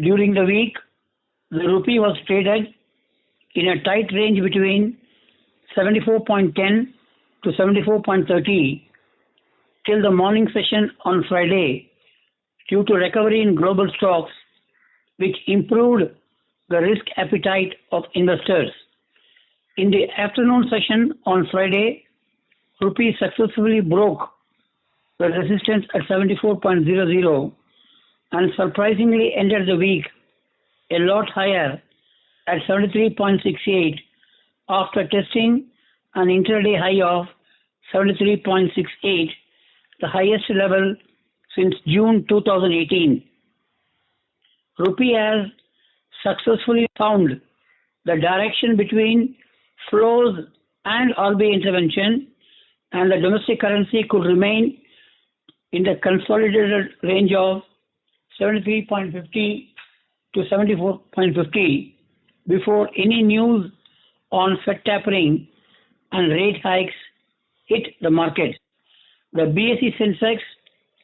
During the week, the rupee was traded in a tight range between 74.10 to 74.30 till the morning session on Friday due to recovery in global stocks, which improved the risk appetite of investors. In the afternoon session on Friday, rupee successfully broke the resistance at 74.00 and surprisingly ended the week a lot higher at 73.68 after testing an intraday high of 73.68, the highest level since June 2018. Rupee has successfully found the direction between flows and RBI intervention, and the domestic currency could remain in the consolidated range of 73.50 to 74.50 before any news on Fed tapering and rate hikes hit the market. The BSE Sensex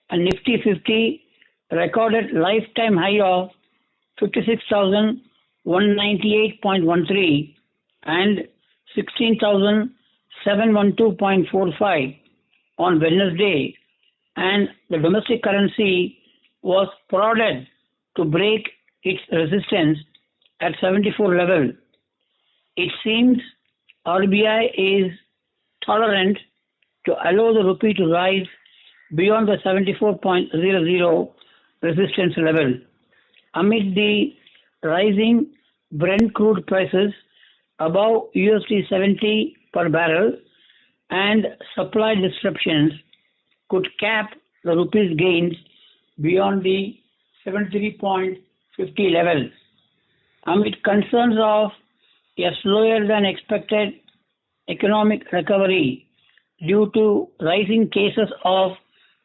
and Nifty 50 recorded lifetime high of 56,198.13 and 16,712.45 on Wednesday, and the domestic currency was prodded to break its resistance at 74 level. It seems RBI is tolerant to allow the rupee to rise beyond the 74.00 resistance level. Amid the rising Brent crude prices above $70 per barrel and supply disruptions could cap the rupee's gains beyond the 73.50 level. Amid concerns of a slower than expected economic recovery due to rising cases of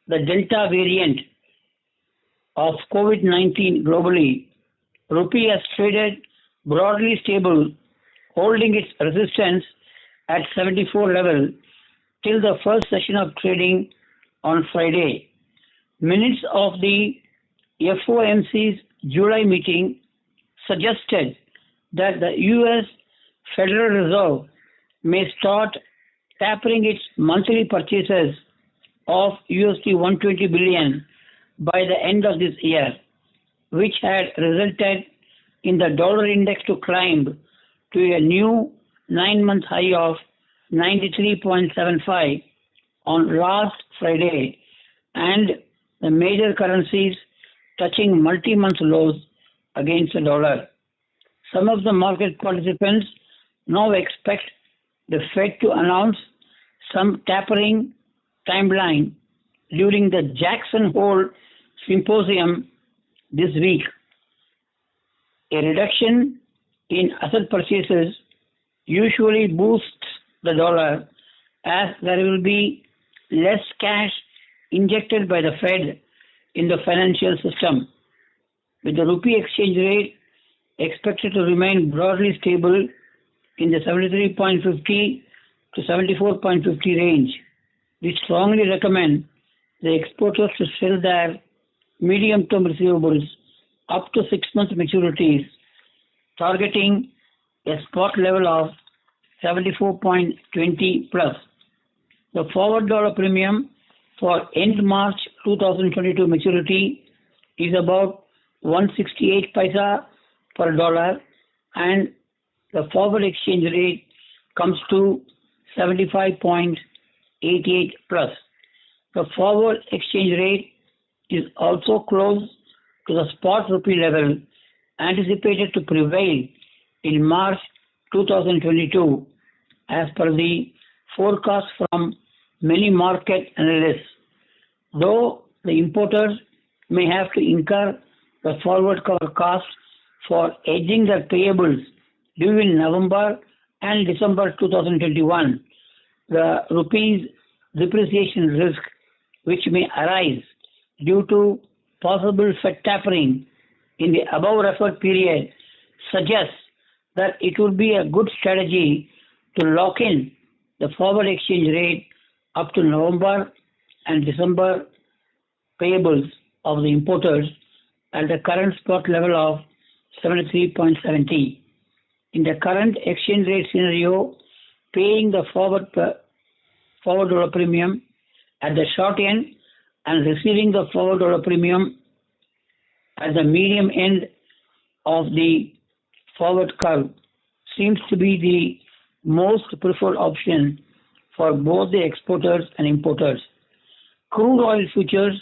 the Delta variant of COVID-19 globally, rupee has traded broadly stable, holding its resistance at 74 level till the first session of trading on Friday. Minutes of the FOMC's July meeting suggested that the US Federal Reserve may start tapering its monthly purchases of $120 billion by the end of this year, which had resulted in the dollar index to climb to a new 9-month high of 93.75 on last Friday, and the major currencies touching multi-month lows against the dollar. Some of the market participants now expect the Fed to announce some tapering timeline during the Jackson Hole Symposium this week. A reduction in asset purchases usually boosts the dollar, as there will be less cash injected by the Fed in the financial system. With the rupee exchange rate expected to remain broadly stable in the 73.50 to 74.50 range, we strongly recommend the exporters to sell their medium-term receivables up to 6-month maturities, targeting a spot level of 74.20 plus. The forward dollar premium for end March 2022 maturity is about 168 paisa per dollar, and the forward exchange rate comes to 75.88 plus. The forward exchange rate is also close to the spot rupee level anticipated to prevail in March 2022 as per the forecast from many market analysts. Though the importers may have to incur the forward cover cost for hedging their payables due in November and December 2021, the rupee's depreciation risk which may arise due to possible Fed tapering in the above referred period suggests that it would be a good strategy to lock in the forward exchange rate up to November and December payables of the importers at the current spot level of 73.70. In the current exchange rate scenario, paying the forward dollar premium at the short end and receiving the forward dollar premium at the medium end of the forward curve seems to be the most preferred option for both the exporters and importers. Crude oil futures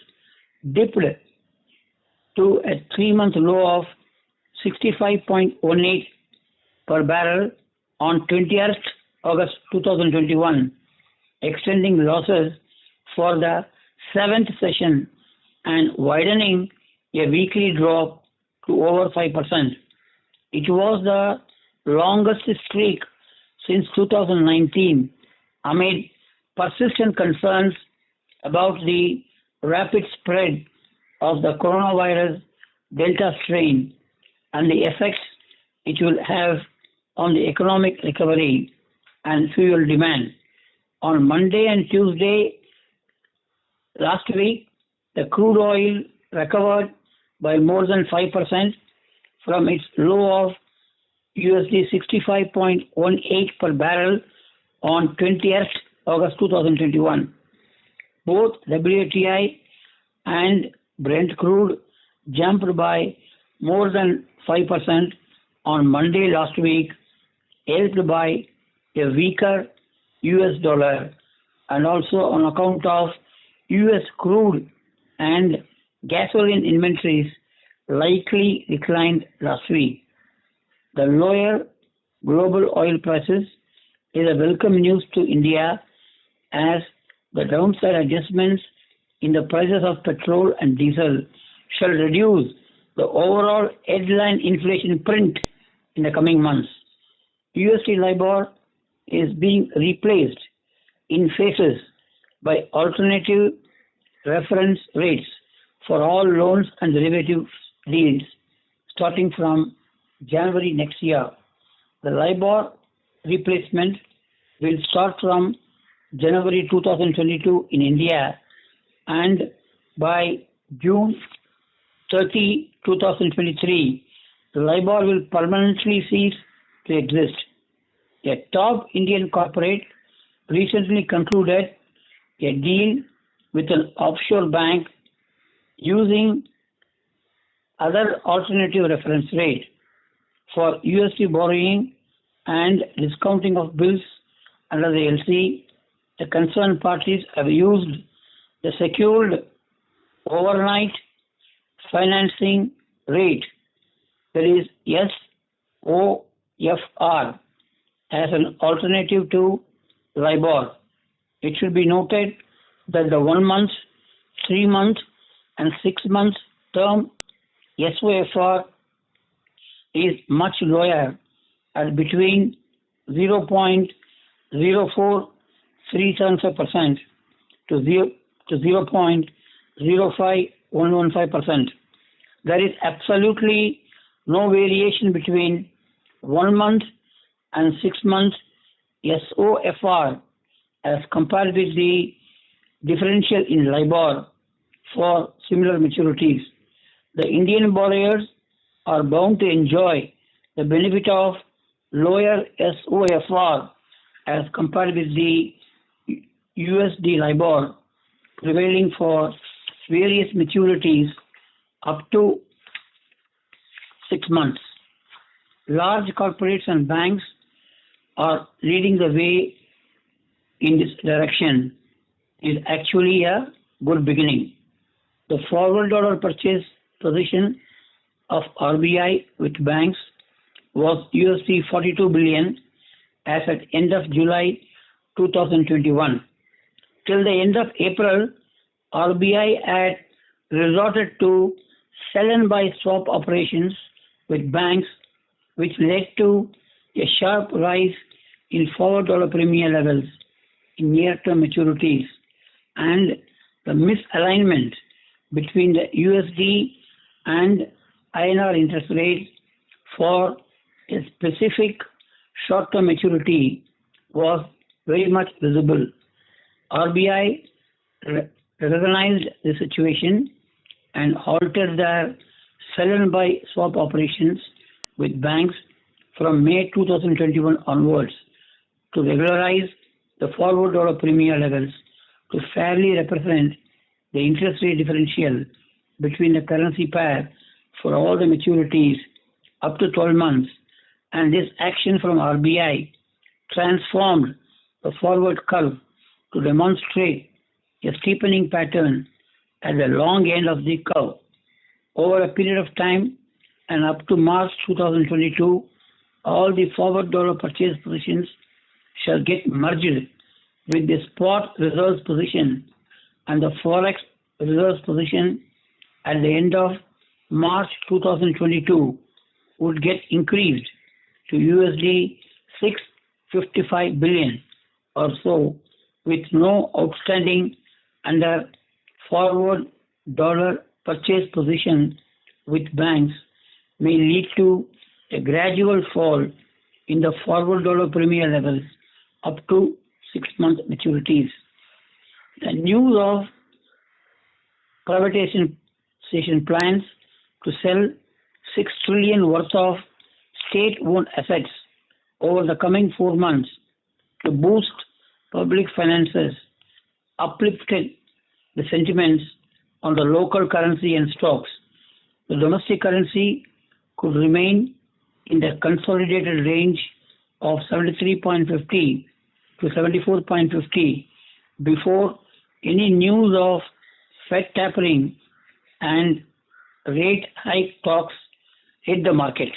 dipped to a 3-month low of 65.18 per barrel on 20th August 2021, extending losses for the 7th session and widening a weekly drop to over 5%. It was the longest streak since 2019 amid persistent concerns about the rapid spread of the coronavirus Delta strain and the effects it will have on the economic recovery and fuel demand. On Monday and Tuesday last week, the crude oil recovered by more than 5% from its low of USD 65.18 per barrel on 20th August 2021. Both WTI and Brent crude jumped by more than 5% on Monday last week, helped by a weaker US dollar and also on account of US crude and gasoline inventories likely declined last week. The lower global oil prices is a welcome news to India as the downside adjustments in the prices of petrol and diesel shall reduce the overall headline inflation print in the coming months. USD LIBOR is being replaced in phases by alternative reference rates for all loans and derivative deals starting from January next year. The LIBOR replacement will start from January 2022 in India, and by June 30, 2023, the LIBOR will permanently cease to exist. A top Indian corporate recently concluded a deal with an offshore bank using other alternative reference rate for USD borrowing and discounting of bills under the LC. The concerned parties have used the secured overnight financing rate, that is SOFR, as an alternative to LIBOR. It should be noted that the 1 month, 3 month, and 6 month term SOFR is much lower at between 0.04375% to 0.05115%. There is absolutely no variation between 1 month and 6 months SOFR as compared with the differential in LIBOR for similar maturities. The Indian borrowers are bound to enjoy the benefit of lower SOFR as compared with the USD LIBOR prevailing for various maturities up to 6 months. Large corporates and banks are leading the way in this direction. Is actually a good beginning. The forward dollar purchase position of RBI with banks was USD 42 billion as at end of July 2021. Till the end of April, RBI had resorted to sell and buy swap operations with banks, which led to a sharp rise in forward dollar premium levels in near-term maturities and the misalignment between the USD and INR interest rates for a specific short-term maturity was very much visible. RBI recognized the situation and halted their sell and buy swap operations with banks from May 2021 onwards to regularize the forward dollar premium levels to fairly represent the interest rate differential between the currency pair for all the maturities up to 12 months, and this action from RBI transformed the forward curve to demonstrate a steepening pattern at the long end of the curve. Over a period of time and up to March 2022, all the forward dollar purchase positions shall get merged with the spot reserves position, and the forex reserves position at the end of March 2022 would get increased to USD 655 billion or so, with no outstanding under forward dollar purchase position with banks, may lead to a gradual fall in the forward dollar premium levels up to 6-month maturities. The news of privatization plans to sell 6 trillion worth of state-owned assets over the coming 4 months to boost public finances uplifted the sentiments on the local currency and stocks. The domestic currency could remain in the consolidated range of 73.50 to 74.50 before any news of Fed tapering and rate hike talks hit the market.